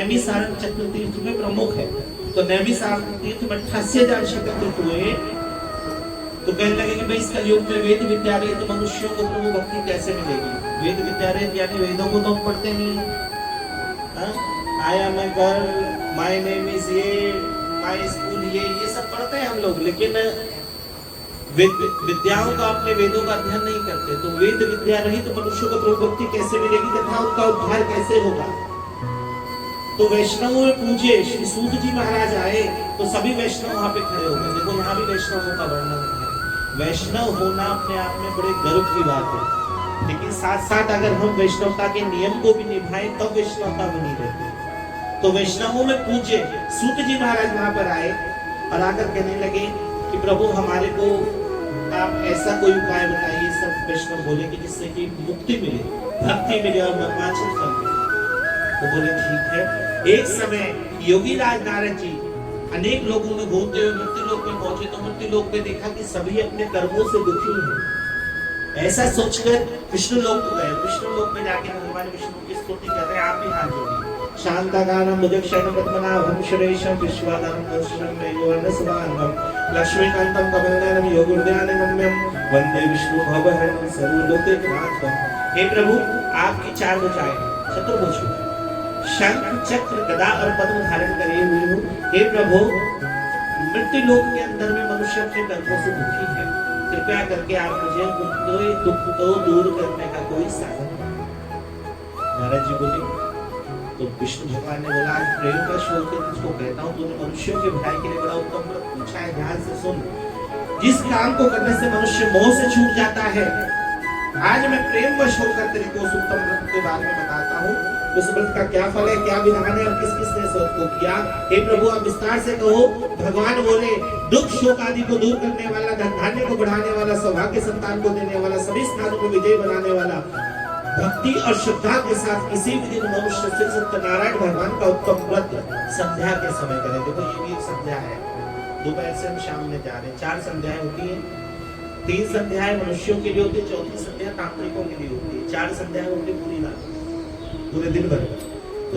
नैमिसारण चक्र तीर्थ में प्रमुख है। तो नैमिसारण तीर्थ में 88,000 चक्र तीर्थ हुए। तो कहने लगे कि भाई इस कलयुग में वेद विद्या रहित तो मनुष्यों को प्रभु भक्ति कैसे मिलेगी। वेद विद्या रहित यानी वेदों को तो हम पढ़ते नहीं है। I am a girl, my name is ये, माय स्कूल ये सब पढ़ते हैं हम लोग, लेकिन विद्याओं का अपने वेदों का अध्ययन नहीं करते। तो वेद विद्या रहित तो मनुष्यों को प्रभु भक्ति कैसे मिलेगी तथा उनका उद्धार कैसे होगा। तो वैष्णवों में पूजे श्री सूत जी महाराज आए तो सभी वैष्णव वहां पे खड़े हो गए। देखो यहाँ भी वैष्णवों का वर्णन है। वैष्णव होना अपने आप में बड़े गर्व की बात है, लेकिन साथ साथ अगर हम वैष्णवता के नियम को भी निभाएं तब वैष्णवता बनी रहती। तो वैष्णवों में पूज्य सूत जी महाराज वहां पर आए और आकर कहने लगे कि प्रभु हमारे को आप ऐसा कोई उपाय बताइए। सब वैष्णव बोले कि जिससे कि मुक्ति मिले, भक्ति मिले और मनवांछित फल मिले। तो बोले ठीक है। एक समय योगी राज नारद जी अनेक लोगों में घूमते हुए मृत्यु लोक में पहुंचे तो मृत्यु लोक में देखा कि सभी अपने कर्मों से दुखी हैं। ऐसा सोचकर विष्णु लोक को गए। विष्णु लोक में जाके भगवान विष्णु की स्तुति कर रहे हैं। आप भी हाथ जोड़िए। शांताकारं भुजगशयनं पद्मनाभं सुरेशं विश्वाधारं दर्शनं मेघवर्णशुभांगं लक्ष्मीकान्तं कमलनयनं योगिर्ध्यानगम्यं वंदे विष्णु भवहरं सर्वलोकैकनाथं। हे प्रभु आपकी चार भुजाएं चतुर्भुज शंख चक्र गदा और पद्म धारण करे हुए हो। हे प्रभु मृत्यु लोक के अंदर में मनुष्य अपने कर्मों से दुखी है, कृपया करके आप मुझे उनके दुख को दूर करने का कोई साधन। नारद जी बोले तो विष्णु भगवान ने बोला आज प्रेम का श्लोक तुझको कहता हूँ, तूने मनुष्यों की भलाई के लिए बड़ा उत्तम व्रत पूछा है। ध्यान से सुन। जिस काम को करने से मनुष्य मोह से छूट जाता है, आज मैं प्रेम वश होकर तेरे को उस उत्तम व्रत के बारे में बताता हूँ। उस व्रत का क्या फल है, क्या विधान है और किस किसने इसको किया। हे प्रभु आप विस्तार से कहो। भगवान बोले दुख शोक आदि को दूर करने वाला, धन धान्य को बढ़ाने वाला, सौभाग्य संतान को देने वाला, सभी स्थानों को विजय बनाने वाला, भक्ति और श्रद्धा के साथ किसी भी दिन मनुष्य श्री सत्यनारायण भगवान का उत्तम व्रत संध्या के समय करे। देखो ये भी एक संध्या है। दोपहर से हम शाम में जा रहे हैं। 4 संध्याएं होती है। 3 संध्याएं मनुष्यों के लिए होती है, चौथी संध्या तांत्रिकों के लिए होती है। 4 संध्याएं होती है पूरी रात, पूरे दिन भर। तो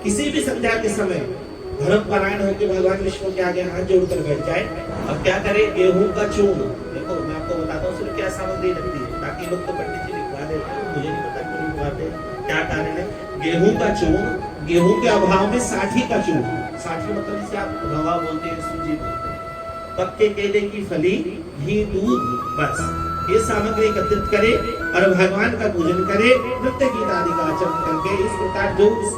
किसी भी संध्या के समय धर्म परायण होकर भगवान विष्णु के आगे हाथ जोड़कर बैठ जाए। अब क्या करे, गेहूं का चूर्ण। देखो मैं आपको बताता हूँ सिर्फ क्या सामग्री लगती है, बाकी लोग तो पंडित जी लिखवा देते हैं, मुझे नहीं पता क्यों लिखवाते हैं, क्या कारण है। गेहूं का चूर्ण, गेहूं के अभाव में साठी का चूर्ण। साठी मतलब जिसे आप रवा बोलते हैं, सूजी बोलते हैं, पक्के केले की फली, घी, दूध, बस ये सामग्री एकत्रित करे और भगवान का पूजन करे, नृत्य गीत आदि का आचरण करके इस प्रकार जो इस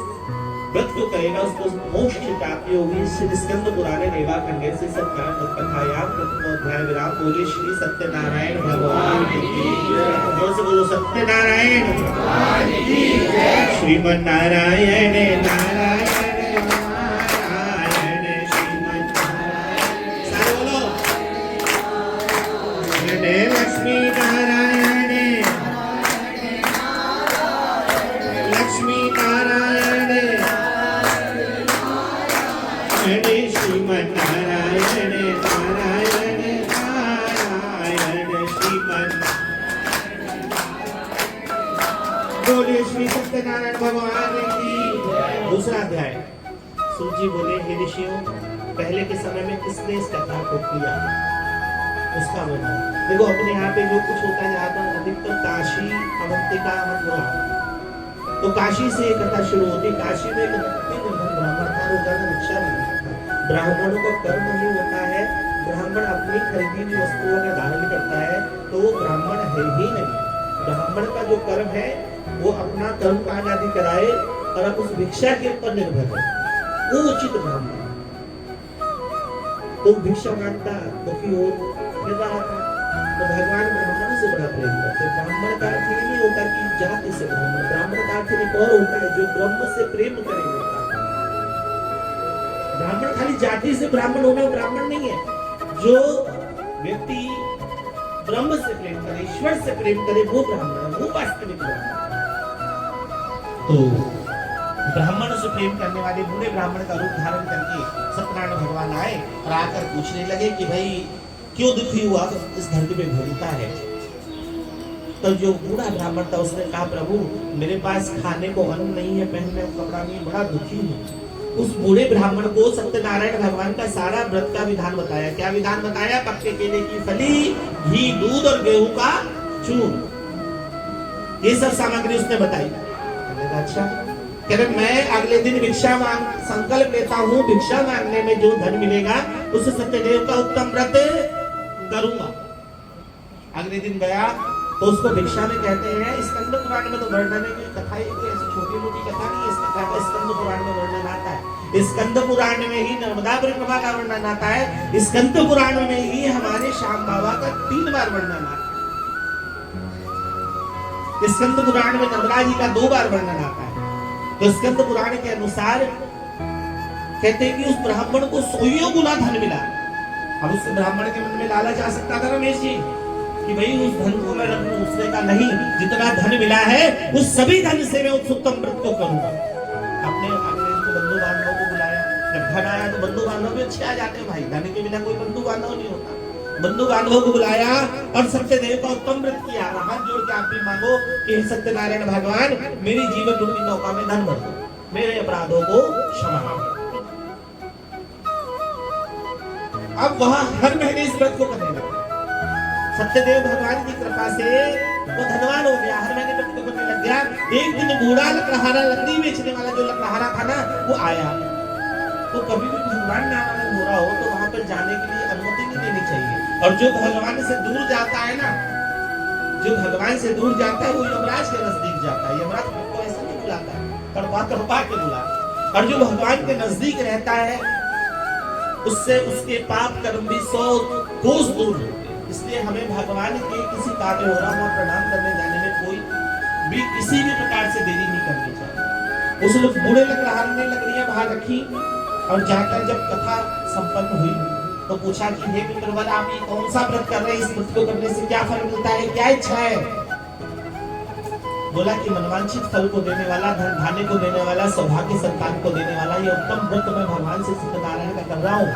व्रत को करेगा उसको मोक्ष की प्राप्ति होगी। श्री स्कंद पुराणे रेवा खंडे से सत्यान कथायाम प्रथम अध्याय विराम बोले श्री सत्यनारायण भगवान की जय। से बोलो सत्यनारायण भगवान की जय। श्रीमन नारायण नारायण नारायण श्रीमन नारायण। सारे बोलो लक्ष्मी नारायण लक्ष्मी नारायण श्रीमन नारायण नारायण नारायण श्रीमन। बोले श्री सत्यनारायण भगवान की। दूसरा अध्याय। सूत जी बोले हे ऋषियों पहले के समय में किसने इस कथा को किया, उसका वर्णन। देखो अपने यहाँ पे जो कुछ होता है जहाँ पर अधिकतर काशी अवंतिका मथुरा, तो काशी से एक कथा शुरू होती। काशी में एक ब्राह्मण था, वो ज्यादा भिक्षा नहीं करता। ब्राह्मणों का कर्म ही होता है, ब्राह्मण अपनी खरीदी हुई वस्तुओं का धारण करता है तो वो ब्राह्मण है ही नहीं। ब्राह्मण का जो कर्म है वो अपना कर्म कांड आदि कराए और अब उस भिक्षा के ऊपर निर्भर है, वो उचित ब्राह्मण। तो भिक्षा मांगता दुखी हो रहा था, तो भगवान ब्राह्मण से बड़ा प्रेम करते। ब्राह्मण का अर्थ ये नहीं होता कि जाति से ब्राह्मण, ब्राह्मण का अर्थ एक और होता है जो ब्रह्म से प्रेम करे होता है। ब्राह्मण खाली जाति से ब्राह्मण होना ब्राह्मण नहीं है। जो व्यक्ति ब्रह्म से प्रेम करे, ईश्वर से प्रेम करे, वो ब्राह्मण है, वो वास्तविक ब्राह्मण। तो ब्राह्मणों से प्रेम करने वाले बूढ़े ब्राह्मण का रूप धारण करके सत्यनारायण भगवान आए और आकर पूछने लगे कि भाई क्यों दुखी हुआ, तो इस धरती पे घूमता है। तो जो बूढ़ा ब्राह्मण था उसने कहा, प्रभु मेरे पास खाने को अन्न नहीं है, पहनने को कपड़ा नहीं, बड़ा दुखी हूँ। उस बूढ़े ब्राह्मण को सत्यनारायण भगवान का सारा व्रत का विधान बताया। क्या विधान बताया? पक्के केले की फली, घी, दूध और गेहूं का चूर्ण, ये सब सामग्री उसने बताई। अच्छा, कह रहे मैं अगले दिन भिक्षा मांग संकल्प लेता हूँ, भिक्षा मांगने में जो धन मिलेगा उससे सत्यदेव का उत्तम व्रत करूंगा। अगले दिन गया तो उसको भिक्षा में कहते हैं, स्कंद पुराण में तो वर्णन है, कोई कथा कोई ऐसी छोटी मोटी कथा नहीं है, इस कथा का स्कंद पुराण में वर्णन आता है। स्कंद पुराण में ही नर्मदा परिक्रमा का वर्णन आता है। स्कंद पुराण में ही हमारे श्याम बाबा का 3 बार वर्णन आता है। स्कंद पुराण में नर्मदा जी का 2 बार वर्णन आता है। तो स्कंद पुराण के अनुसार कहते हैं कि उस ब्राह्मण को 100 गुना धन मिला। अब उस ब्राह्मण के मन में लालच आ सकता था रमेश जी कि भाई उस धन को मैं रख लूं, उसने का नहीं, जितना धन मिला है उस सभी धन से मैं उस उत्तम व्रत को करूंगा। अपने बंधु बांधवों को बुलाया। जब धन आया तो बंधु बांधव भी अच्छे आ जाते हैं भाई, धन के बिना कोई बंधु बांधव नहीं होता। बंधु बांधवों को बुलाया और सत्यदेव का उत्तम व्रत किया। हाथ जोड़ के आप भी मांगो कि सत्यनारायण भगवान मेरी जीवन रूपी नौका में धन भर दो, मेरे अपराधों को क्षमा करो। अब वहां हर महीने इस व्रत को करने लगे। सत्यदेव भगवान की कृपा से वो धनवान हो गया, हर महीने व्रत को करने लग गया। एक दिन बूढ़ा लकड़हारा, लकड़ी बेचने वाला जो लकड़हारा था ना, वो आया। तो कभी भी भगवान नाम हो रहा हो तो वहां पर जाने के लिए अनुमति नहीं देनी चाहिए। और जो भगवान से दूर जाता है ना, जो भगवान से दूर जाता है वो यमराज के नजदीक जाता है। यमराज को ऐसा नहीं बुलाता है, तड़पा के बुलाता। और जो भगवान के नजदीक रहता है उससे उसके पाप कर्म भी 100 कोस दूर होते हैं। इसलिए हमें भगवान के किसी कार्य हो रहा वहां प्रणाम करने जाने में कोई भी किसी भी प्रकार से देरी नहीं करनी चाहिए। उस लोग बूढ़े लकड़हारे ने लकड़ियां बाहर रखी और जाकर जब कथा संपन्न हुई तो पूछा कि हे मित्रवर, आप ये कौन सा व्रत कर रहे हैं? इस व्रत को करने से क्या फल मिलता है, क्या इच्छा है? बोला कि मनवांछित फल को देने वाला, धन धान्य को देने वाला, सौभाग्य संतान को देने वाला ये उत्तम व्रत मैं भगवान से सत्यनारायण का कर रहा हूँ।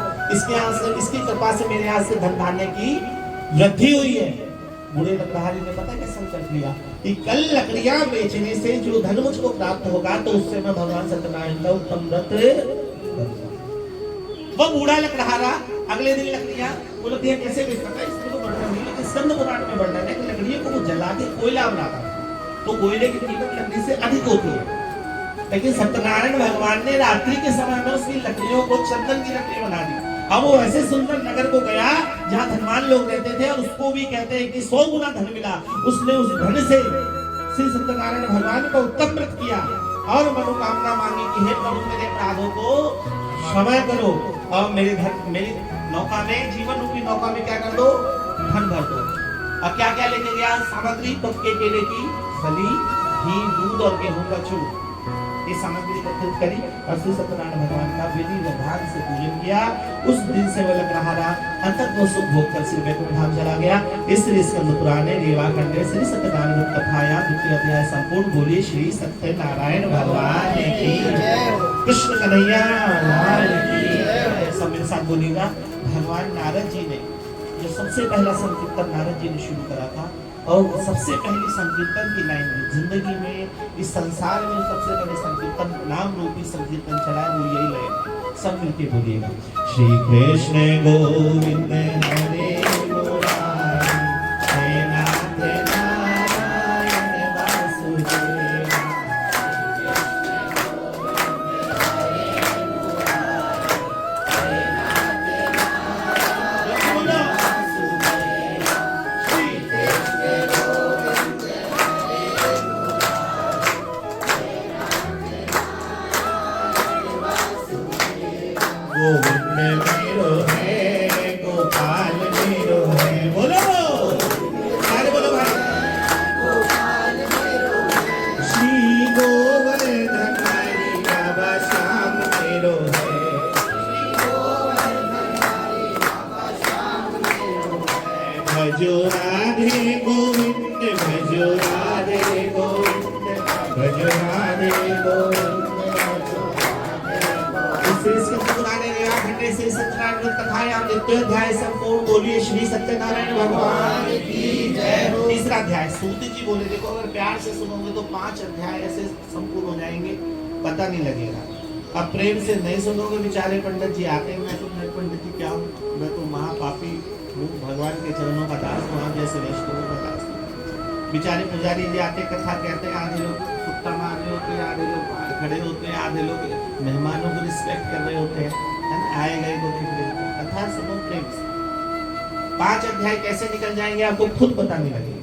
इसकी कृपा से मेरे यहाँ से धन धान्य की वृद्धि हुई है। बूढ़े लकड़हारे ने पता क्या संकल्प लिया कि कल लकड़ियां बेचने से जो धन मुझको प्राप्त होगा तो उससे मैं भगवान सत्यनारायण का उत्तम व्रत करूंगा। वो बूढ़ा लकड़हारा अगले दिन लकड़ियां बोलती है कैसे बेचता था, इसमें तो वर्णन नहीं है। स्कंद पुराण में वर्णन है कि लकड़ियों को वो जला के कोयला बनाता तो कोयले की कीमत लकड़ी से अधिक होती है। लेकिन सत्यनारायण भगवान ने रात्रि के समय में उसकी लकड़ियों को चंदन की लकड़ी बना दी। अब वो ऐसे सुंदर नगर को गया जहाँ धनवान लोग रहते थे और उसको भी कहते हैं कि 100 गुना धन मिला। उसने उस धन से श्री सत्यनारायण भगवान का उत्तम व्रत किया और मनोकामना मांगी कि हे प्रभु मेरे अपराधों को क्षमा करो और मेरी नौका में, जीवन रूपी नौका में क्या कर दो, धन भर दो। और क्या क्या लेके गया सामग्री? पक्के केले की फली, घी, दूध और गेहूं का चूर्ण, ये सामग्री एकत्रित करी और श्री सत्यनारायण भगवान का विधि विधान से पूजन किया। उस दिन से वह लकड़हारा अंततः सुख भोग कर श्री वैकुंठ धाम चला गया। इस स्कंद पुराण रेवा खंडे श्री सत्यनारायण कथाया 2य अध्याय संपूर्ण। बोलिए श्री सत्यनारायण भगवान की जय, कृष्ण कन्हैया लाल की जय। सब मेरे साथ बोलिएगा। भगवान नारद जी ने जो सबसे पहला संकीर्तन नारद जी ने शुरू करा था और सबसे पहली संकीर्तन की लाइन में जिंदगी में इस संसार में सबसे पहले संकीर्तन नाम रूपी संकीर्तन चला वो यही लाइन। सब मिलके बोलिएगा। श्री कृष्ण गोविंद हरे मुरारी, हे नाथ नारायण वासुदेव। गोविंद मेरो है, गोपाल मेरो है, बोलो अरे बोलो भाई। गोपाल मेरो है, श्री गोवर्धन हरि बाबा श्याम मेरो है, श्री गोवर्धन हरि बाबा श्याम मेरो है। भजो राधे गोविंद, भजो राधे गोविंद, भजो राधे गोविंद। से सत्यनारायण कथायां 2य अध्याय संपूर्ण। बोलिए श्री सत्यनारायण भगवान की जय हो। तीसरा अध्याय सूत जी बोले, देखो अगर प्यार से सुनोगे तो 5 अध्याय ऐसे संपूर्ण हो जाएंगे, पता नहीं लगेगा। अब प्रेम से नहीं सुनोगे, बेचारे पंडित जी आते हैं, मैं तो पंडित जी क्या हूँ, मैं तो महापापी हूँ, भगवान के चरणों का दास हूँ, आप जैसे वैष्णवों का दास हूँ। बेचारे पुजारी जी आते, कथा कहते हैं, आधे लोग कुत्ता मार रहे होते हैं, आधे लोग खड़े होते हैं, आधे लोग मेहमानों को रिस्पेक्ट कर रहे होते हैं, आए गए को देख रहे होते हैं। कथा सुनो प्रेम से, 5 अध्याय कैसे निकल जाएंगे आपको खुद पता नहीं लगेगा।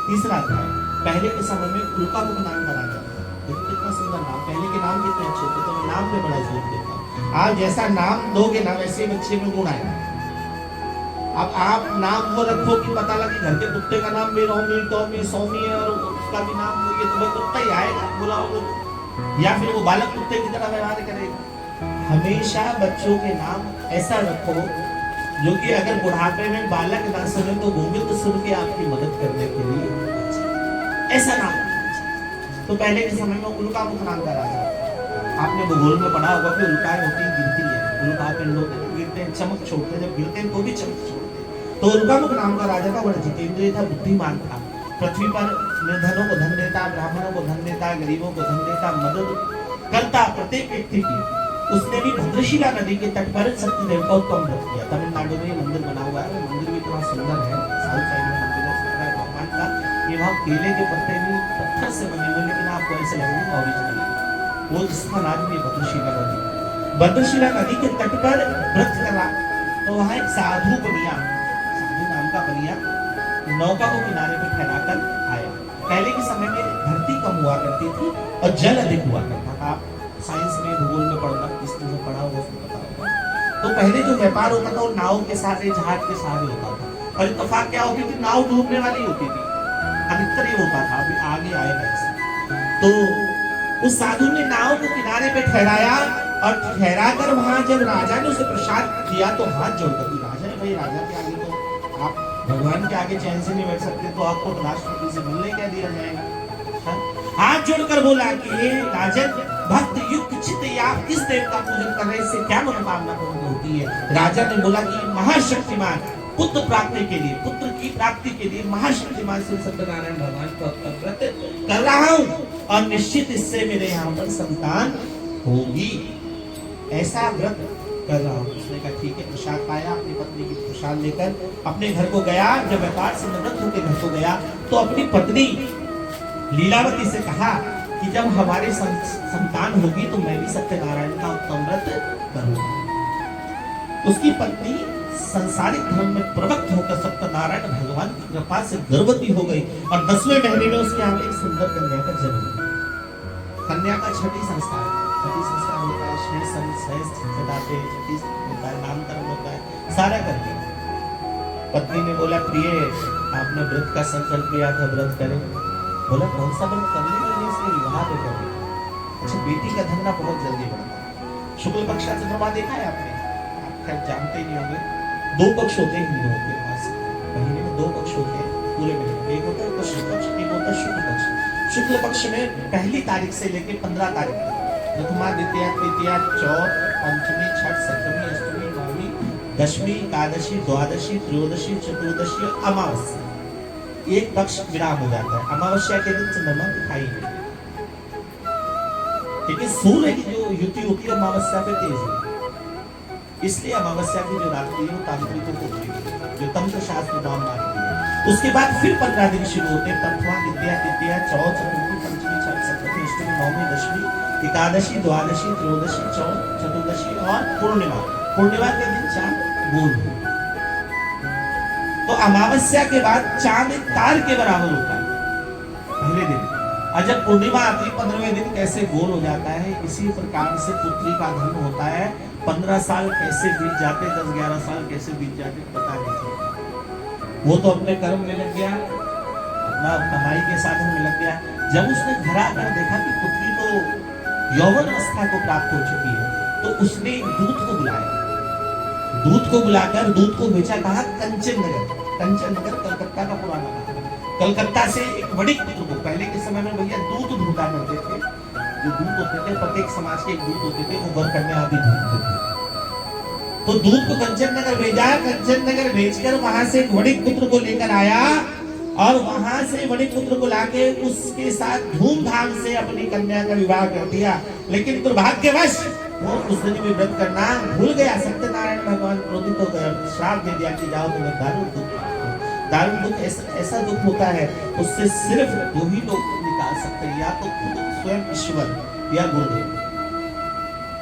तीसरा अध्याय, पहले के समय में उल्कामुख नाम का राजा था। देखो कितना सुंदर नाम, पहले के नाम कितने अच्छे थे, तो मैं नाम पे बड़ा जोर देता हूँ। आप जैसा नाम दोगे ना वैसे बच्चे में गुण आएगा। अब आप नाम वो रखो कि पता लगे घर के कुत्ते का नाम भी रोमी, टॉमी, सोमी है और उसका भी नाम ये तो बस कुत्ता ही आएगा, बुलाओगे, या फिर वो बालक कुत्ते की तरह व्यवहार करेगा। हमेशा बच्चों के नाम ऐसा रखो जो कि अगर बुढ़ापे में बालक ना सुने तो गोविंद सुन के आपकी मदद करने के लिए ऐसा नाम। तो पहले के समय में उल्कामुख नाम का राजा, आपने भूगोल में पढ़ा होगा कि उल्काएं होती गिरती है, उल्का पिंड होते हैं, गिरते हैं चमक छोड़ते हैं, जब गिरते हैं तो भी चमक छोड़ते हैं। तो उल्कामुख नाम का राजा था, बड़ा जितेंद्रिय था, बुद्धिमान था, पृथ्वी पर निर्धनों को धन देता, ब्राह्मणों को धन देता, गरीबों को धन देता, मदद करता प्रत्येक व्यक्ति की। उसने भी भद्रशिला नदी के तट पर सत्यदेव का उत्तम व्रत किया। तमिलनाडु में मंदिर बना हुआ है, मंदिर भी इतना सुंदर है, साउथ साइड में मंदिर है भगवान का, कि वहाँ केले के पत्ते भी पत्थर से बने हुए, लेकिन आपको ऐसे लगेंगे ओरिजिनल। वो जिसका नाम है भद्रशिला नदी, भद्रशिला नदी के तट पर व्रत करा। तो वहाँ एक साधु बनिया, साधु नाम का बनिया नौका को किनारे पे ठहराकर आया। पहले के समय में धरती कम हुआ करती थी और जल अधिक हुआ करता था। आप साइंस में भूगोल में पढ़ना, किसने जो पढ़ा होगा उसको पता होगा। तो पहले जो व्यापार होता था वो नाव के साथ, जहाज के सहारे होता था, और इत्तेफाक क्या होती थी, नाव डूबने वाली होती थी, अधिकतर ये होता था। अभी आगे आएगा इससे। तो उस साधु ने नाव को किनारे पे ठहराया और ठहराकर वहां जब राजा ने उसे प्रसाद दिया तो हाथ जोड़कर, राजा है भाई, राजा के आगे तो आप भगवान के आगे चैन से नहीं बैठ सकते, तो आपको राष्ट्रपति से मिलने क्या दिया जाएगा। हाथ जोड़कर बोला कि ये राजन, भक्त युक्त चित्त आप किस देव का पूजन कर रहे हैं, इससे क्या मनोकामना पूर्ण होती है। राजा ने बोला कि महाशक्तिमान पुत्र प्राप्ति के लिए, पुत्र की प्राप्ति के लिए महाशक्तिमान श्री सत्यनारायण भगवान का व्रत कर रहा हूँ और निश्चित इससे मेरे यहाँ पर संतान होगी, ऐसा व्रत कर रहा हूँ। उसने कहा ठीक है, प्रसाद पाया, अपनी पत्नी की प्रसाद लेकर अपने घर को गया। जब व्यापार से निवृत्त होकर घर को गया तो अपनी पत्नी लीलावती से कहा कि जब हमारे संतान होगी तो मैं भी सत्यनारायण का उत्तम व्रत करूंगा। उसकी पत्नी संसारिक धर्म में प्रवक्त होकर सत्यनारायण भगवान की कृपा से गर्भवती हो गई और 10वें महीने में उसके यहाँ एक सुंदर कन्या का जन्म हुआ। कन्या का छठी संस्कार होता है, छठी होता है, नामकरण होता है, सारा करके। पत्नी ने बोला प्रिय, आपने व्रत का संकल्प लिया था, व्रत करें। बोला कौन सा व्रत करने के लिए, इसके विवाह पे करें। अच्छा, बेटी का धंधा बहुत जल्दी बढ़ता है। शुक्ल पक्ष का चंद्रमा देखा है आपने, आप खैर जानते ही नहीं होंगे। 2 पक्ष होते हैं हिंदुओं के पास, महीने में 2 पक्ष होते हैं पूरे महीने में, एक होता है कृष्ण पक्ष, एक होता है शुक्ल पक्ष। शुक्ल पक्ष में पहली तारीख से लेकर 15 तारीख तक प्रथमा, द्वितीया, तृतीया, चौथ, पंचमी, छठ, सप्तमी, अष्टमी, नवमी, दशमी, एकादशी, द्वादशी, त्रयोदशी, चतुर्दशी और अमावस्या, एक पक्ष विराम हो जाता है। अमावस्या के दिन चंद्रमा दिखाई नहीं, क्योंकि सूर्य की जो युति होती है अमावस्या पे तेज है, इसलिए अमावस्या की जो रात्रि है वो तांत्रिकों को होती है, जो तंत्र शास्त्र नाम मानती है। उसके बाद फिर 15 दिन शुरू होते हैं, प्रथमा, द्वितीया, तृतीया, चौथ, चतुर्थी, पंचमी, छठ, सप्तमी, अष्टमी, नवमी, दशमी, एकादशी, द्वादशी, त्रयोदशी, चतुर्दशी और पूर्णिमा। पूर्णिमा के दिन चांद गोल हो, तो अमावस्या के बाद चांद एक तार के बराबर होता है पहले दिन, और जब पूर्णिमा आती है 15वें दिन कैसे गोल हो जाता है। इसी प्रकार से पुत्री का धन होता है। 15 साल कैसे बीत जाते, 10-11 साल कैसे बीत जाते पता नहीं चलता। वो तो अपने कर्म में लग गया, अपना कमाई के साधन में लग गया। जब उसने घर आकर देखा कि पुत्री तो यौवन अवस्था को प्राप्त हो चुकी है, तो उसने दूत को बुलाया। दूत को बुलाकर दूत को भेजा, कहा कंचन नगर, कंचन नगर कलकत्ता का पुराना नाम, कलकत्ता से एक बड़ी पुत्र को, पहले के समय में भैया दूत ढूंढा करते थे, जो दूत होते थे प्रत्येक समाज के एक दूत होते थे, वो वर कन्या आदि ढूंढते थे। तो दूत को कंचन नगर भेजा, कंचन नगर भेजकर वहां से एक बड़ी पुत्र को लेकर आया और वहां से मणिपुत्र को लाके उसके साथ धूमधाम से अपनी कन्या का विवाह कर दिया। लेकिन दुर्भाग्यवश वो उस दिन भी व्रत करना भूल गया। सत्यनारायण भगवान क्रोधित हो गए, श्राप दे दिया कि जाओ तुम्हें दारुण दुख। दारुण दुख ऐसा दुख होता है, उससे सिर्फ दो ही लोग निकाल सकते हैं, या तो खुद स्वयं ईश्वर या गुरुदेव।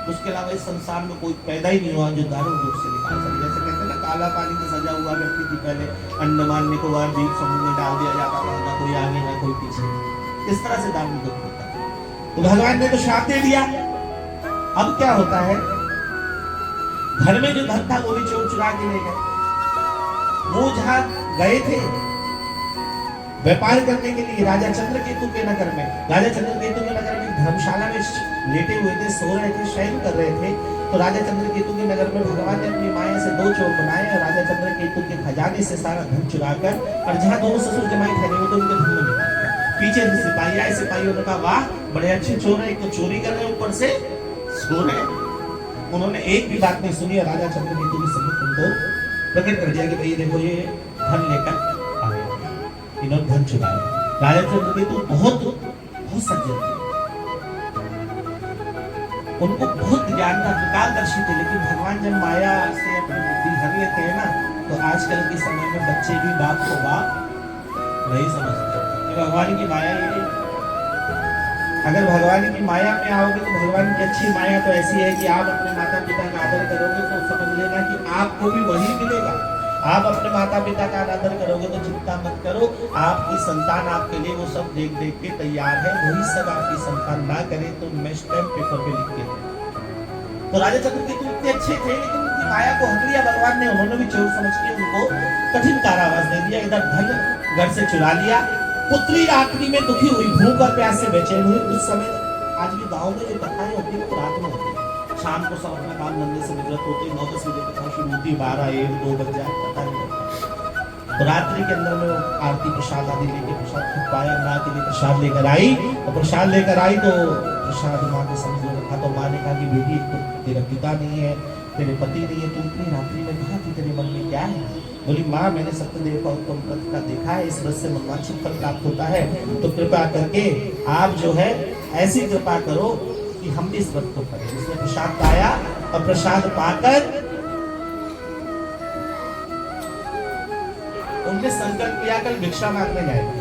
उसके अलावा इस संसार में कोई पैदा ही नहीं हुआ जो दारुण दुख से निकाल सके। जैसे कहते हैं ना, काला पानी में सजा हुआ व्यक्ति थी, पहले अंडमान निकोबार द्वीप समूह में डाल दिया जाता था, ना कोई आगे ना कोई पीछे। इस तरह से दारुण दुख होता है। तो भगवान ने तो श्राप दे दिया। अब क्या होता है, घर में जो धन था वो भी चोर चुरा के ले गए। वो जहां गए थे व्यापार करने के लिए राजा चंद्रकेतु के नगर में, राजा चंद्रकेतु के नगर में धर्मशाला में लेटे हुए थे, सो रहे थे, शयन कर रहे थे। तो राजा चंद्रकेतु के नगर में भगवान ने अपनी माया से दो चोर बनाए और राजा चंद्रकेतु के खजाने से सारा धन चुराकर, और जहां दोनों ससुर जमाई ठहरे हुए थे उनके धन में निकाल दिया। पीछे से सिपाही आए, सिपाहियों ने कहा वाह बड़े अच्छे चोर है, एक तो चोरी कर रहे हैं ऊपर से सो रहे। उन्होंने एक भी बात नहीं सुनी और राजा चंद्रकेतु के सम्मुख उनको प्रकट कर दिया कि भाई देखो ये धन लेकर आ गए, इन्होंने धन चुराया। राजा चंद्रकेतु बहुत सज्जन थे, उनको बहुत ज्ञान था, त्रिकालदर्शी थे। लेकिन भगवान जब माया से अपनी बुद्धि भर लेते हैं ना, तो आजकल के समय में बच्चे भी बाप को बाप नहीं समझते। भगवान की माया ये, अगर भगवान की माया में आओगे तो भगवान की अच्छी माया तो ऐसी है कि आप अपने माता पिता का आदर करोगे तो समझ लेना कि आपको भी वही मिलेगा। आप अपने माता पिता का आदर करोगे तो चिंता मत करो, आपकी संतान आपके लिए वो सब देख देख के तैयार है। वही सब आपकी संतान ना करे तो मैं स्टैम्प पेपर पे लिख के। तो राजा चंद्रकेतु इतने अच्छे थे, लेकिन उनकी माया को हट लिया भगवान ने। उन्होंने भी चोर समझ के उनको कठिन कारावास दे दिया। इधर धन घर से चुरा लिया, पुत्री रात्रि में दुखी हुई, भूख और प्यास से बेचैन हुई। उस समय आज भी गांव में जो कथाएं होती है वो रात में होती है। शाम को सब अपना काम धंधे से निवृत्त होते, 9-10 बजे कथा शुरू होती, 12-1-2 बज जाए पता नहीं होता। तो रात्रि के अंदर में आरती प्रसाद आदि लेके प्रसाद खूब पाया, माँ के लिए प्रसाद लेकर आई। और प्रसाद लेकर आई तो प्रसाद माँ के समझ रखा। तो माँ ने कहा कि बेटी तो तेरा पिता नहीं है, तेरे पति नहीं है, तू इतनी रात्रि में कहा थी, तेरे मन में क्या है? बोली माँ मैंने सत्यदेव का उत्तम व्रत का देखा है, इस व्रत से मनवांछित फल प्राप्त होता है, तो कृपा करके आप जो है ऐसी कृपा करो कि हम इस व्रत को करें। उसने प्रसाद पाया और प्रसाद पाकर उनने संकल्प किया कल भिक्षा मांगने जाएगा।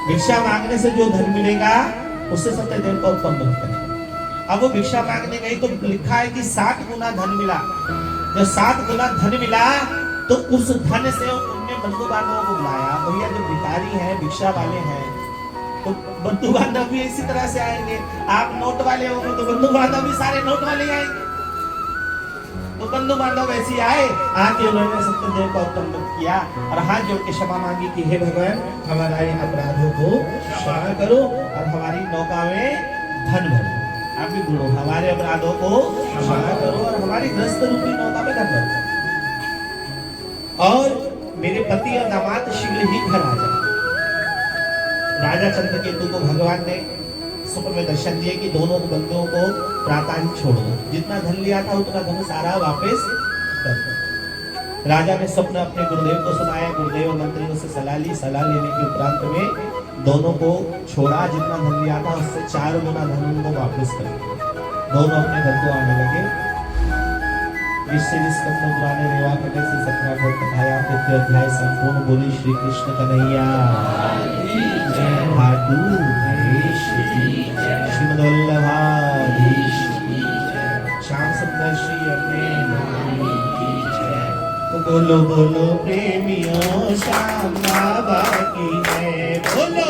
भिक्षा मांगने से जो धन मिलेगा उससे सत्यदेव का उत्तम व्रत करें। अब वो भिक्षा मांगने गई तो लिखा है कि 7 गुना धन मिला। जब 7 गुना धन मिला तो उस धन से उनने बंधु बांधवों को बुलाया। भैया जो भिखारी हैं, भिक्षा वाले हैं, तो बंधु बांधव भी इसी तरह से आएंगे। आप नोट वाले होंगे तो बंधु बांधव भी सारे नोट वाले आएंगे। तो बंधु बांधव ऐसे आए, आके उन्होंने सत्यदेव का उत्तम व्रत किया और हाथ जोड़ के क्षमा मांगी कि हे भगवान हमारे अपराधों को क्षमा करो और हमारी नौका में धन भरो। आप भी बोलो हमारे अपराधों को क्षमा करो और हमारी ग्रस्त रूपी नौका में धन भरो, और मेरे पति और दामाद शीघ्र ही घर आ जाए। राजा चंद्रकेतु को भगवान ने स्वप्न में दर्शन दिए कि दोनों बंधुओं को प्रातः ही छोड़ दो, जितना धन लिया था उतना धन सारा वापस कर दो। राजा ने स्वप्न अपने गुरुदेव को सुनाया, गुरुदेव मंत्रियों से सलाह ली। सलाह लेने के उपरांत में दोनों को छोड़ा, जितना धन लिया था उससे 4 गुना धन उनको वापस कर दिया। दोनों अपने घर को आने लगे। पुराने रेवा कटे से 17 कथाया तृतीय अध्याय संपूर्ण। बोली श्री कृष्ण कन्हैया श्रीमद वल्लभाधीश श्याम सुंदर श्री अपने बोलो बोलो प्रेमियों श्याम बाबा की जय। बोलो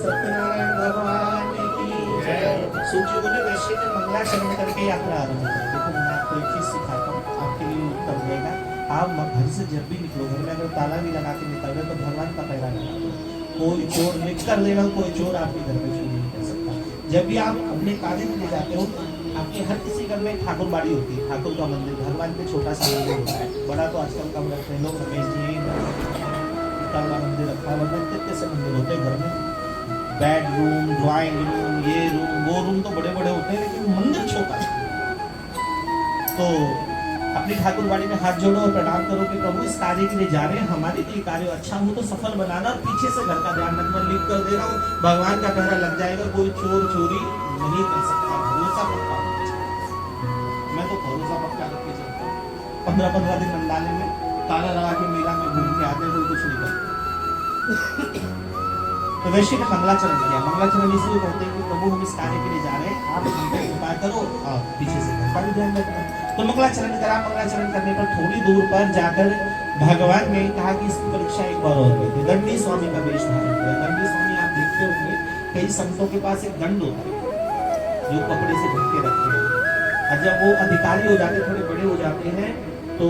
सत्यनारायण भगवान की जय। सूची बोले वैश्य ने मंगलाचरण करके यात्रा आरंभ कर। देखो मैं आपको एक चीज सिखाता हूँ, आपके लिए उत्तम रहेगा। आप घर से जब भी निकलो, घर में अगर ताला भी लगा के निकल रहे तो भगवान का पहरा लगा दो। कोई चोर निकल लेना, कोई चोर आपके घर में चोरी नहीं कर सकता। जब भी आप अपने कार्य में ले जाते हो, आपके हर किसी घर में ठाकुर बाड़ी होती है, ठाकुर का मंदिर, भगवान पे छोटा सा मंदिर होता है, बड़ा तो आजकल कम रखते हैं लोग, रमेश जी बड़ा मंदिर रखा है, कितने से मंदिर होते हैं घर में, बेडरूम, ड्राइंग रूम, ये रूम वो रूम तो बड़े बड़े होते हैं, लेकिन मंदिर छोटा है। तो अपनी ठाकुर बाड़ी में हाथ जोड़ो और प्रणाम करो कि प्रभु इस कार्य के लिए जा रहे हैं, हमारे लिए कार्य अच्छा हो तो सफल बनाना, और पीछे से घर का ध्यान रखना, लिख कर दे रहा हूँ, भगवान का पहरा लग जाएगा, कोई चोर चोरी नहीं कर सकता, भरोसा पक्का। मैं तो भरोसा पक्का रख के चलता हूँ, 15-15 दिन नंदाने में ताला लगा के मेला में घूम के आते, कोई कुछ नहीं करता। तो वैश्य का मंगलाचरण किया, मंगलाचरण इसलिए कहते हैं कि प्रभु हम इस कार्य के लिए जा रहे हैं, आप कृपा करो, और पीछे से घर का भी ध्यान रखना। तो मंगलाचरण करा, मंगलाचरण करने पर थोड़ी दूर पर जाकर भगवान ने कहा कि इसकी परीक्षा एक बार और हुई। दंडी स्वामी का वेश धारण किया। दंडी स्वामी आप देखते होंगे कई संतों के पास एक दंड होता है जो कपड़े से ढक के रखते हैं, और जब वो अधिकारी हो जाते, थोड़े बड़े हो जाते हैं, तो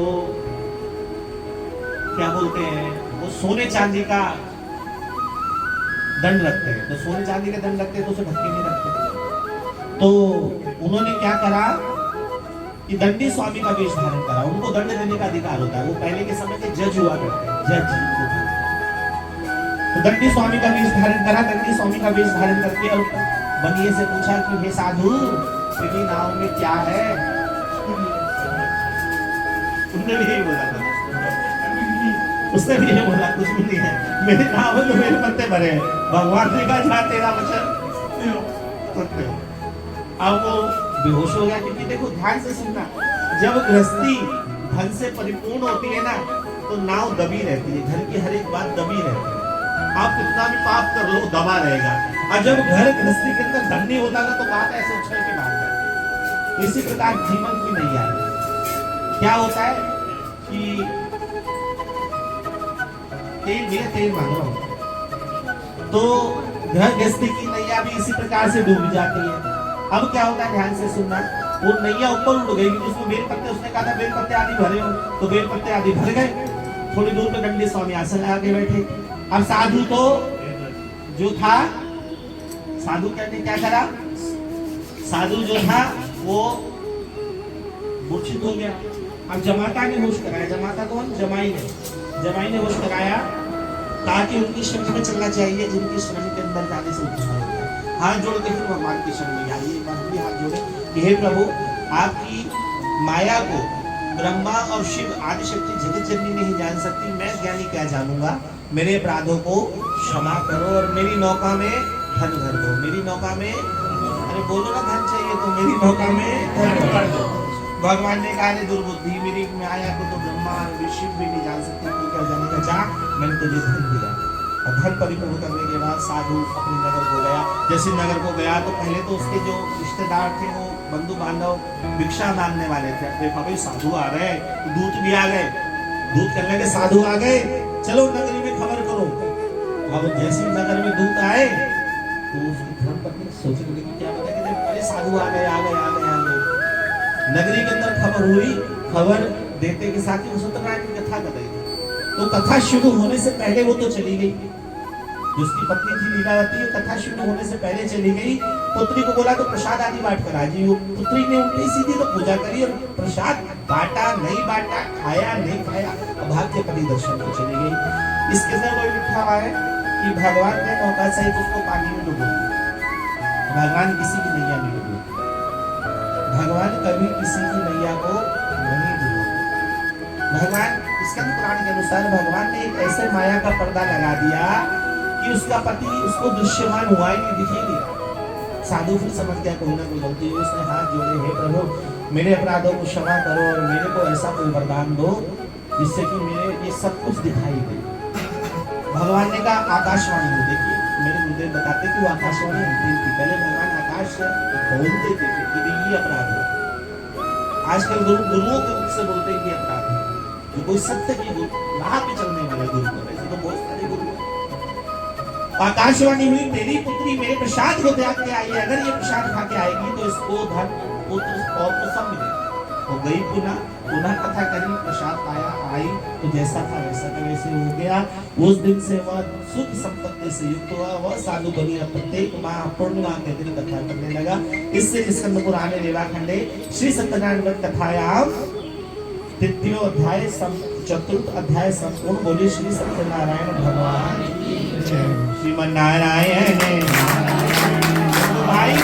क्या बोलते हैं, वो सोने चांदी का दंड रखते हैं। तो सोने चांदी का दंड रखते हैं तो उसे ढक के नहीं रखते। तो उन्होंने क्या करा कि दंडी स्वामी का वेश धारण करा, उनको दंड देने का अधिकार होता है, वो पहले के समय के जज हुआ करते हैं, जज। तो दंडी स्वामी का वेश धारण करा, दंडी स्वामी का वेश धारण करके और बनिए से पूछा कि हे साधु, तेरी नाव में क्या है? उसने भी यही बोला था, उसने भी यही बोला कुछ भी नहीं है, मेरे नाव में तो मेरे पत्ते भरे हैं। भगवान ने कहा जा तेरा वचन सत्य हो। अब वो बेहोश हो गया, क्योंकि देखो ध्यान से सुनना, जब गृहस्थी धन से परिपूर्ण होती है ना, तो नाव दबी रहती है, घर की हर एक बात दबी रहती है, आप कितना भी पाप कर लो दबा रहेगा। और जब घर गृहस्थी के अंदर धन नहीं होता ना, तो बात ऐसे उछल के भाग जाती है। इसी प्रकार जीवन की नैया क्या होता है कि तेल मांग रहा हूं, तो घर गृहस्थी की नैया भी इसी प्रकार से डूब जाती है। अब क्या होता है, ध्यान से सुनना, वो नैया ऊपर उड़ गई, क्योंकि उसमें बेल पत्ते, उसने कहा था बेल पत्ते आदि भरे हो, तो बेल पत्ते आदि भर गए। थोड़ी दूर पे दंडी स्वामी आसन लगा के बैठे। अब साधु तो जो था, साधु क्या करा, साधु जो था वो मूर्छित हो गया। अब जमाता ने होश कराया, जमाता कौन, जमाई ने होश कराया, ताकि उनकी शरण में चलना चाहिए जिनकी शरण के अंदर जाने से उद्धार होता है। हाथ जोड़ के फिर भगवान की शरण में आइए, भी हाथ जोड़े कि हे प्रभु, आपकी माया को ब्रह्मा और शिव आदि शक्ति जगत जननी नहीं जान सकती, मैं ज्ञानी क्या जानूंगा, मेरे अपराधों को क्षमा करो और मेरी नौका में धन भर दो, मेरी नौका में, अरे बोलो ना धन चाहिए तो मेरी नौका में धन भर दो। भगवान ने कहा दुर्बुद्धि, मेरी माया को तो ब्रह्मा और शिव भी नहीं जान सकते, तू क्या जानेगा, जा मैंने तुझे धन दिया। और धन परिपूर्ण करने के बाद साधु अपने नगर को गया। जैसे नगर को गया तो पहले तो उसके जो रिश्तेदार थे, वो बंधु बांधव भिक्षा मांगने वाले थे, देखा भाई साधु आ रहे, दूत भी आ गए, दूत करने के साधु आ गए, चलो नगरी में खबर करो। अब जैसे नगर में दूत आए तो उसकी धर्मपत्नी सोचने लगी क्या पता कि अरे साधु आ गए। नगरी के अंदर खबर हुई, खबर देते के साथ ही सत्यनारायण की कथा बताई। तो कथा शुरू होने से पहले वो तो चली गई, जो उसकी पत्नी थी लीलावती, कथा शुरू होने से पहले चली गई। पुत्री को बोला तो प्रसाद आदि बांट कर आ जी। वो पुत्री ने उल्टी सीधी तो पूजा करी और प्रसाद बांटा नहीं बांटा, खाया नहीं खाया, अभाग्य पति दर्शन को चली गई। इसके अंदर कोई लिखा हुआ है कि भगवान ने मौका सहित उसको पानी में डुबो दिया। भगवान किसी की नैया नहीं डुबो, भगवान कभी किसी की नैया को नहीं डुबो। भगवान इसके पुराण के अनुसार भगवान ने एक ऐसे माया का पर्दा लगा दिया कि उसका पति उसको दृश्यमान हुआ ही नहीं, दिखाई दिया। साधु फिर समझ गया कोई ना कोई गलती हुई, उसने हाथ जोड़े, हे प्रभु मेरे अपराधों को क्षमा करो और मेरे को ऐसा कोई वरदान दो जिससे कि मेरे ये सब कुछ दिखाई दे। भगवान ने कहा आकाशवाणी में, देखिए मेरे गुरुदेव बताते कि वो आकाशवाणी होती थी, पहले भगवान आकाश से बोलते थे कि ये अपराध है। आजकल गुरुओं के मुख से बोलते हैं कि अपराध है, जो कोई सत्य की राह पे चलने वाले गुरु को, ऐसे तो बहुत सारे गुरु हैं। आकाशवाणी हुई, तेरी पुत्री मेरे प्रसाद को त्याग के आई है, अगर ये प्रसाद खा के आएगी तो इसको धन पुत्र और तो सब मिलेगा। वो गई पुनः कथा करी, प्रसाद पाया, आई तो जैसा था वैसा का वैसे हो गया। उस दिन से वह सुख संपत्ति से युक्त हुआ, वह साधु बनी। प्रत्येक माह पूर्णिमा के दिन कथा करने लगा। इससे स्कंद पुराण लीलाखंडे श्री सत्यनारायण व्रत कथायाम तृतीय अध्याय चतुर्थ अध्याय संपूर्ण। बोले श्री सत्यनारायण भगवान श्रीमन नारायण भाई।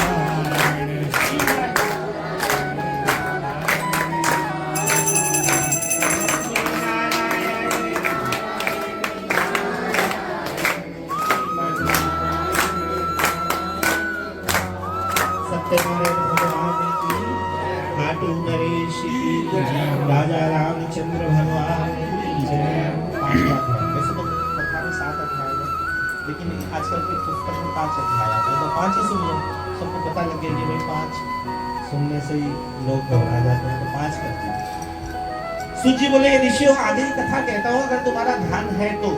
राजा रामचंद्र भगवान वैसे तो कथा में 7 अध्याय है, लेकिन आजकल के पुस्तक में 5 अध्याय आते हैं, तो 5 ही सुन लो, सबको पता लग गया कि भाई 5 सुनने से ही लोग घबरा जाते हैं, तो 5 करते हैं। सूत जी बोले ऋषियों आगे की कथा कहता हूँ, अगर तुम्हारा ध्यान है तो।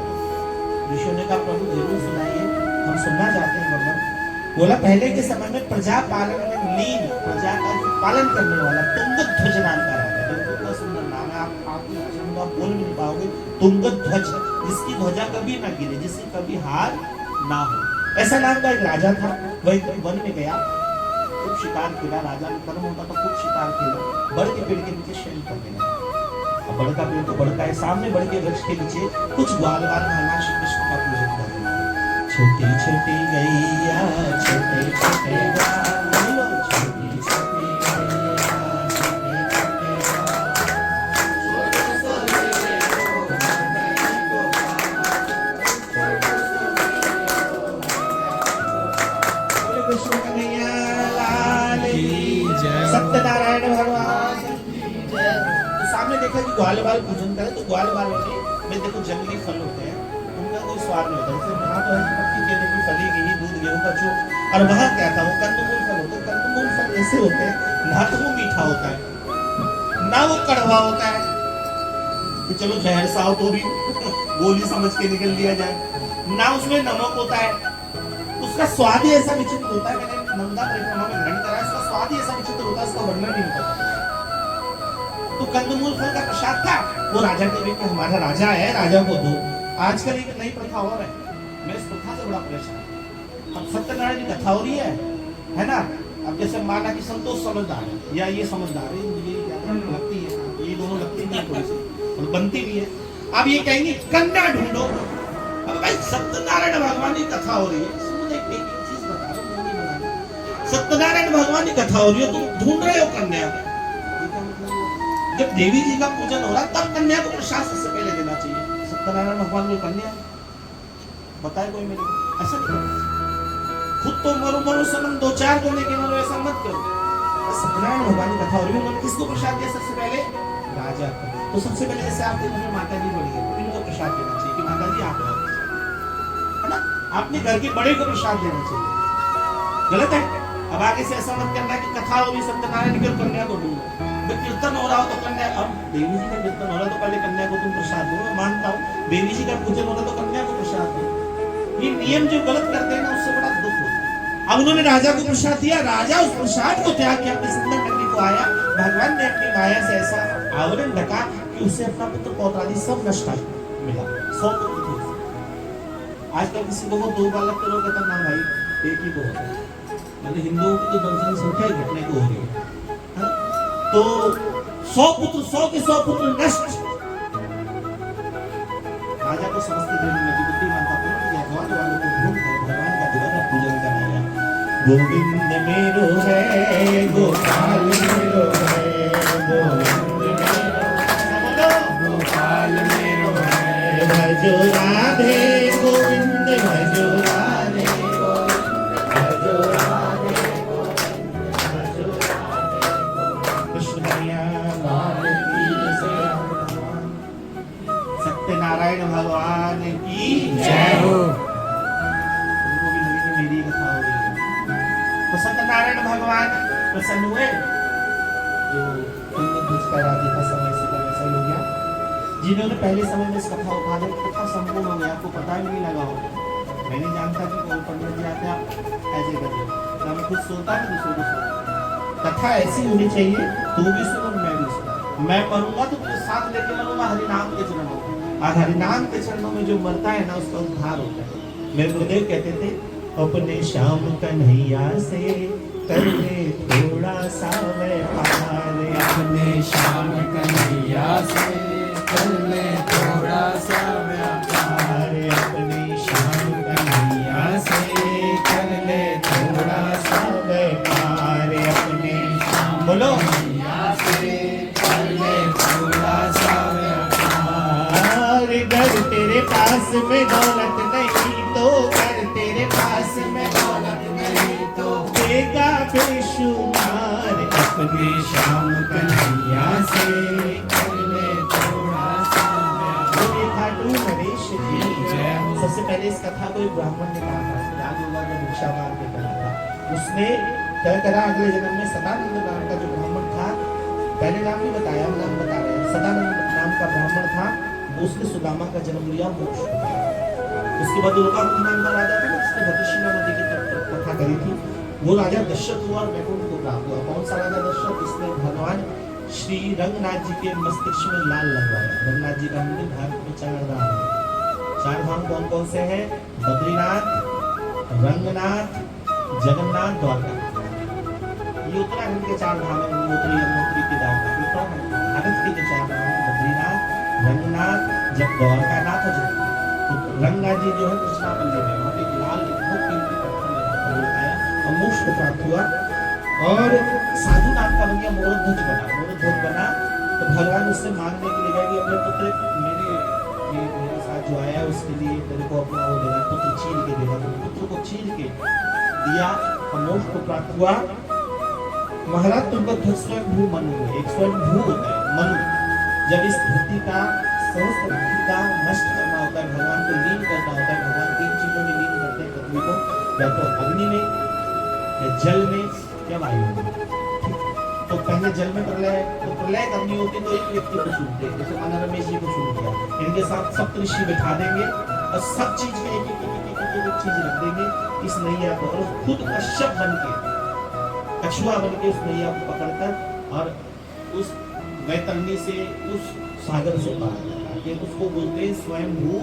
ऋषियों ने कहा प्रभु जरूर सुनाइए, हम सुनना चाहते हैं वर्णन। बोला पहले के समय में प्रजा पालन में लीन, प्रजा का पालन करने वाला तुंगध्वज नाम का राजा, कितना सुंदर नाम है, आप बोल भी नहीं पाओगे। तुंगध्वज, जिसकी ध्वजा कभी ना गिरे, जिसकी कभी हार ना हो, ऐसा नाम का एक राजा था। वह वन में गया, खूब शिकार खेला, राजा में कर्म होता तो खूब शिकार खेला। बड़ के पेड़ के नीचे शयन करने लगा। बड़ का पेड़ तो बड़का है, सामने बड़ के वृक्ष के नीचे कुछ ग्वाल भगवान श्री कृष्ण का पूजन कर रहे थे। छोटी छोटी गैया छोटे छोटे सत्यनारायण भगवान। तो सामने देखा कि ग्वाल बाल पूजन करे, तो ग्वाल बाल में देखो जंगली फल होते हैं, उनका कोई स्वाद नहीं होता। जैसे वहाँ तो है पक्की केले की फली गई, दूध गेहूं का चूर, और वहाँ क्या था, वो कंदमूल फल होते हैं। कंदमूल फल ऐसे होते हैं, ना तो वो मीठा होता है ना वो कड़वा होता है कि चलो जहर सा हो तो भी गोली समझ के निकल दिया जाए, ना उसमें नमक होता है, उसका स्वाद ही ऐसा विचित्र होता है। मैंने नंदा परिक्रमा में ग्रहण करा, उसका स्वाद ही ऐसा विचित्र होता है, उसका वर्णन नहीं होता। तो कंदमूल फल का प्रसाद था, वो राजा के लिए हमारा राजा है, राजा को दो। आजकल एक नई प्रथा और है, मैं इस प्रथा से बड़ा परेशान। अब सत्यनारायण की कथा हो रही है ना। अब जैसे माना कि संतोष समझदार है या ये समझदार है, मुझे लगती है, ये दोनों लगती है थोड़ी सी और बनती भी है। अब ये कहेंगे कन्या ढूंढो। अब भाई सत्यनारायण भगवान की कथा हो रही है, एक चीज बता दो, सत्यनारायण भगवान की कथा हो रही है, तुम ढूंढ रहे हो कन्या। जब देवी जी का पूजन हो रहा तब कन्या को प्रसाद सबसे पहले देना चाहिए। सत्यनारायण भगवान को कन्या बताए कोई मेरे को, ऐसा नहीं। खुद तो मरो मरो सनम, 2-4 को लेके मरो, ऐसा मत करो। सत्यनारायण भगवान की कथा हो रही है, उन्होंने किसको प्रसाद दिया सबसे पहले? राजा को। तो सबसे पहले जैसे आपके घर में माता जी बड़ी है, तो इनको प्रसाद देना चाहिए कि माता जी आप है ना, अपने घर के बड़े को प्रसाद देना चाहिए। गलत है। अब आगे से ऐसा मत करना कि कथा होगी सत्यनारायण की कन्या को ढूंढो। कीर्तन हो रहा हो तो कन्या, अब देवी जी का कीर्तन हो रहा तो पहले कन्या को तुम प्रसाद दो, मैं मानता हूँ। देवी जी का पूजन हो रहा तो कन्या को प्रसाद दो। ये नियम जो गलत करते हैं ना, उससे बड़ा दुख होता है। अब उन्होंने राजा को प्रसाद दिया, राजा उस प्रसाद को त्याग के अपने सुंदर नगरी को आया। भगवान ने अपनी माया से ऐसा आवरण ढका कि उसे अपना पुत्र पौत्रादि सब नष्ट मिला। 100 पुत्र थे। आजकल किसी को 2 बालक करो कहता ना भाई एक ही को होता है। मतलब हिंदुओं की तो जनसंख्या घटने को हो रही है, तो 100 पुत्र, 100 के 100 पुत्र नष्ट। राजा को समझते देवी में बुद्धिमान था, भगवान वालों को ढूंढ कर भगवान का दोबारा पूजन कराया। गोविंद मेरो है, गोपाल मेरो है, गोपाल मेरो है, भजो राधे गोविंद भजो राधे, भजो राधे भजो राधे। कृष्ण सत्यनारायण भगवान की जय हो। उनको भी लगे कि मेरी कथा हो रही है। तो सत्यनारायण भगवान प्रसन्न हुए, जो तुंगध्वज का राज्य का समय से ऐसा ही हो गया। जिन्होंने पहले समय में इस कथा उठा दी, कथा संपूर्ण हो गया, आपको पता ही नहीं लगा होगा। मैं नहीं जानता कि कोई पंडित जी आते आप ऐसे करते, मैं खुद सोता है, दूसरों को सोता। कथा ऐसी होनी चाहिए, तू भी सुनो मैं भी सुनो। मैं मरूंगा तो तुझे साथ लेके मरूंगा हरिनाम के चरणों में, और हरिनाम के चरणों में जो मरता है ना उसका उद्धार होता है। मेरे गुरुदेव कहते थे अपने श्याम कन्हैया से कर ले थोड़ा सा व्यापार, अपने श्याम कन्हैया से कर ले थोड़ा सा व्यापार, अपने श्याम कन्हैया से कर ले थोड़ा सा व्यापार, अपने श्याम बोलो कन्हैया से कर ले थोड़ा सा व्यापार। घर तेरे पास में दौलत नहीं तो घर तेरे पास में दौलत नहीं तो देगा बेशुमार, अपने श्याम कन्हैया से कर ले थोड़ा सा व्यापार। खाटू नरेश जी जय हो। सबसे पहले इस कथा को एक ब्राह्मण ने कहा था, याद होगा जो भिक्षा मार के कहा था, उसने क्या करा अगले जन्म में सदानंद नाम का जो ब्राह्मण था, पहले नाम नहीं बताया, नाम बता रहे हैं, सदानंद नाम का ब्राह्मण था, उसने सुदामा का जन्म लिया, मोक्ष हो गया। उसके बाद लोकामुखी नाम का राजा था जिसने भद्रशिला नदी की कथा करी थी, वो राजा दशरथ हुआ और वैकुंठ को प्राप्त हुआ। कौन सा राजा दशरथ? जिसने भगवान श्री रंगनाथ जी के मस्तिष्क में लाल लगवाया। रंगनाथ जी का मंदिर भारत में 4 धाम है। 4 धाम कौन कौन से हैं? बद्रीनाथ, रंगनाथ, जगन्नाथ, द्वारका। ये उत्तराखंड के 4 धाम है, यमुनोत्री, यमुनोत्री, केदारनाथ। भारत के जो 4 धाम है बद्रीनाथ, रंगनाथ, जब द्वारकानाथ और जगन्नाथ। तो रंगनाथ जी जो है कृष्णा पल्ले में, वहाँ पे एक लाल बहुत कीमती पत्थर लगा है और मोक्ष को प्राप्त हुआ। और साधु नाम का बन गया, मोरोध्वज बना। तो भगवान उससे मांगने के लिए गए कि अपने पुत्र मेरे साथ जो आया उसके लिए तेरे को अपना वो देना, पुत्र छीन के देना। तो पुत्र को छीन के दिया और मोक्ष को प्राप्त हुआ। महाराज तुमको स्वयं भू मनु है, एक स्वयं भू होता है मनु। जब इस धरती का समस्त धरती का नष्ट करना होता है, भगवान को लीन करना होता है, भगवान 3 चीजों में लीन करते हैं पृथ्वी को, या तो अग्नि में, या जल में, या वायु में। तो पहले जल में प्रलय, तो प्रलय करनी होती तो एक व्यक्ति को चुनते हैं, जैसे माना रमेश जी को चुन लिया, इनके साथ सप्तऋषि बिठा देंगे और सब चीज में एक चीज रख देंगे इस नैया को, और खुद कश्यप बन के, कछुआ बन के उस नैया को पकड़कर और उस वैतरणी से उस सागर से पार करता है। उसको बोलते हैं स्वयंभू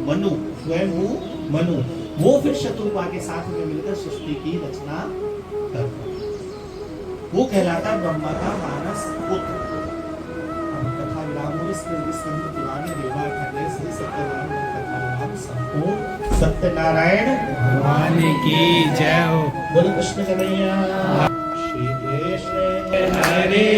मनु, स्वयंभू मनु। वो फिर शत्रुपा के साथ में मिलकर सृष्टि की रचना करता है, वो कहलाता है ब्रह्मा का मानस पुत्र। अब कथा विराम हो, इसके पुराने देवा खंडे से सत्यनारायण कथा विराम संपूर्ण। सत्यनारायण भगवान की जय हो। बोलो कृष्ण कन्हैया श्री कृष्ण हरे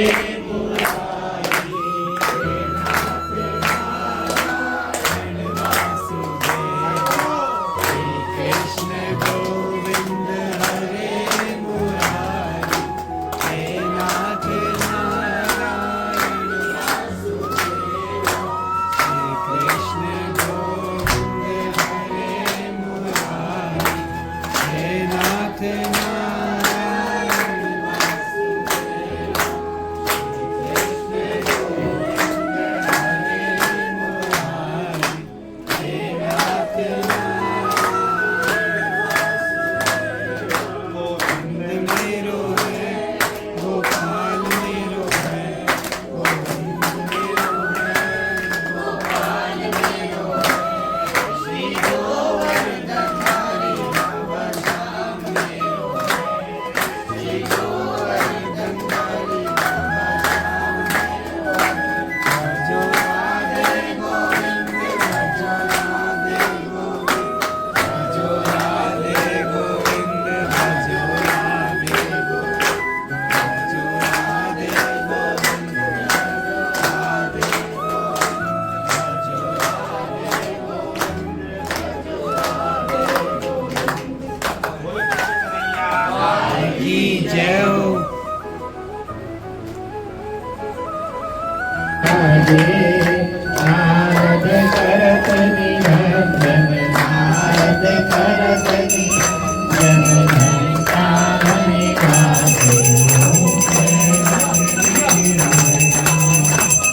नारद करत निरंजन, नारद करत निरंजन, घंटा मणि गाजे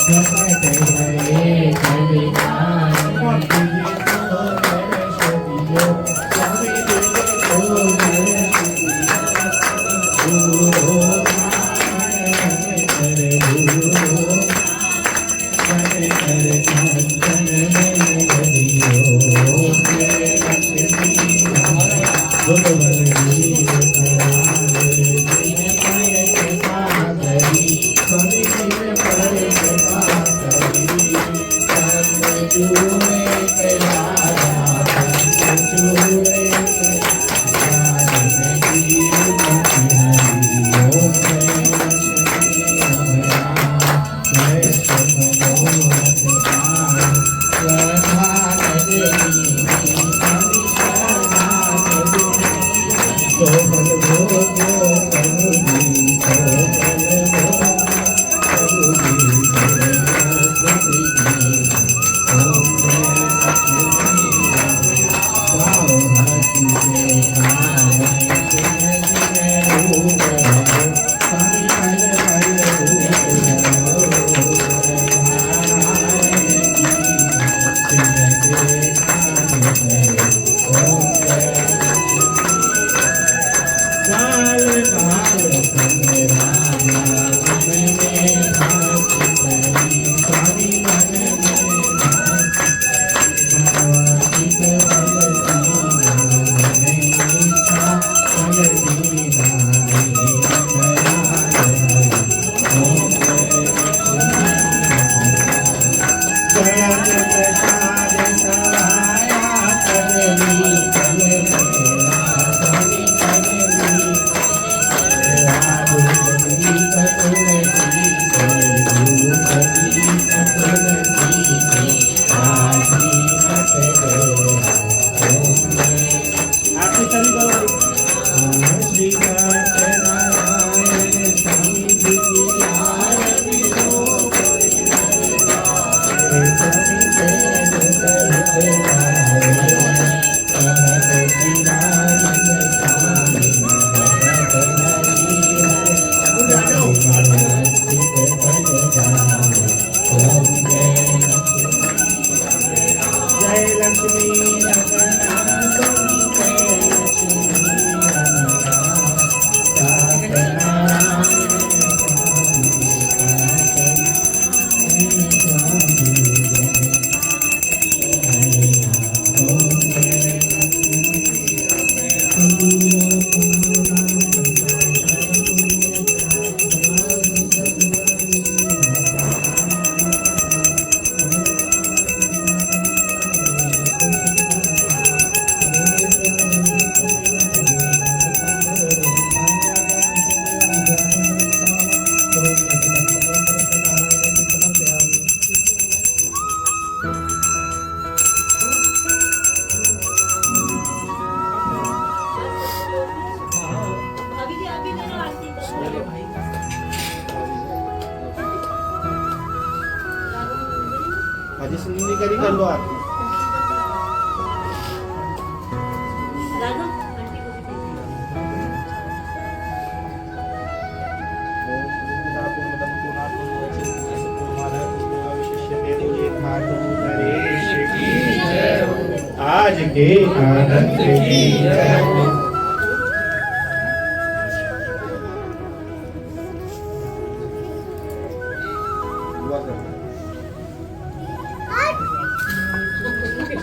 जगत भरे कलिकाल जिसने नहीं करी कर लो आरती। आज के आनंद की जय हो।